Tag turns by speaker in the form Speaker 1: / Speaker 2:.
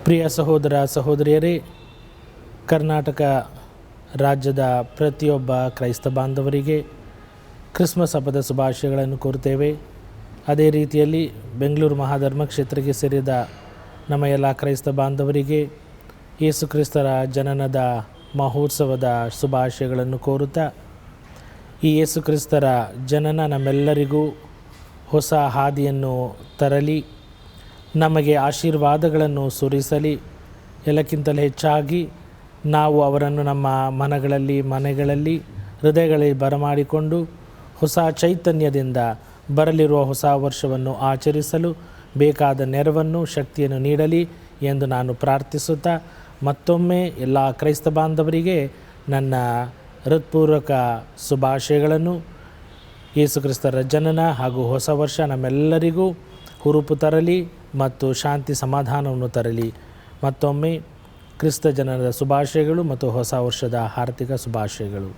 Speaker 1: ಪ್ರಿಯ ಸಹೋದರ ಸಹೋದರಿಯರೇ, ಕರ್ನಾಟಕ ರಾಜ್ಯದ ಪ್ರತಿಯೊಬ್ಬ ಕ್ರೈಸ್ತ ಬಾಂಧವರಿಗೆ ಕ್ರಿಸ್ಮಸ್ ಹಬ್ಬದ ಶುಭಾಶಯಗಳನ್ನು ಕೋರುತ್ತೇವೆ. ಅದೇ ರೀತಿಯಲ್ಲಿ ಬೆಂಗಳೂರು ಮಹಾಧರ್ಮ ಕ್ಷೇತ್ರಕ್ಕೆ ಸೇರಿದ ನಮ್ಮ ಎಲ್ಲ ಕ್ರೈಸ್ತ ಬಾಂಧವರಿಗೆ ಯೇಸು ಕ್ರಿಸ್ತರ ಜನನದ ಮಹೋತ್ಸವದ ಶುಭಾಶಯಗಳನ್ನು ಕೋರುತ್ತಾ, ಈ ಯೇಸು ಕ್ರಿಸ್ತರ ಜನನ ನಮ್ಮೆಲ್ಲರಿಗೂ ಹೊಸ ಹಾದಿಯನ್ನು ತರಲಿ, ನಮಗೆ ಆಶೀರ್ವಾದಗಳನ್ನು ಸುರಿಸಲಿ. ಎಲ್ಲಕ್ಕಿಂತಲೂ ಹೆಚ್ಚಾಗಿ ನಾವು ಅವರನ್ನು ನಮ್ಮ ಮನೆಗಳಲ್ಲಿ ಹೃದಯಗಳಲ್ಲಿ ಬರಮಾಡಿಕೊಂಡು ಹೊಸ ಚೈತನ್ಯದಿಂದ ಬರಲಿರುವ ಹೊಸ ವರ್ಷವನ್ನು ಆಚರಿಸಲು ಬೇಕಾದ ನೆರವನ್ನು, ಶಕ್ತಿಯನ್ನು ನೀಡಲಿ ಎಂದು ನಾನು ಪ್ರಾರ್ಥಿಸುತ್ತಾ, ಮತ್ತೊಮ್ಮೆ ಎಲ್ಲ ಕ್ರೈಸ್ತ ಬಾಂಧವರಿಗೆ ನನ್ನ ಹೃತ್ಪೂರ್ವಕ ಶುಭಾಶಯಗಳನ್ನು. ಯೇಸು ಕ್ರಿಸ್ತರ ಜನನ ಹಾಗೂ ಹೊಸ ವರ್ಷ ನಮ್ಮೆಲ್ಲರಿಗೂ ಹುರುಪು ತರಲಿ ಮತ್ತು ಶಾಂತಿ ಸಮಾಧಾನವನ್ನು ತರಲಿ. ಮತ್ತೊಮ್ಮೆ ಕ್ರಿಸ್ತ ಜನನದ ಶುಭಾಶಯಗಳು ಮತ್ತು ಹೊಸ ವರ್ಷದ ಹಾರ್ದಿಕ ಶುಭಾಶಯಗಳು.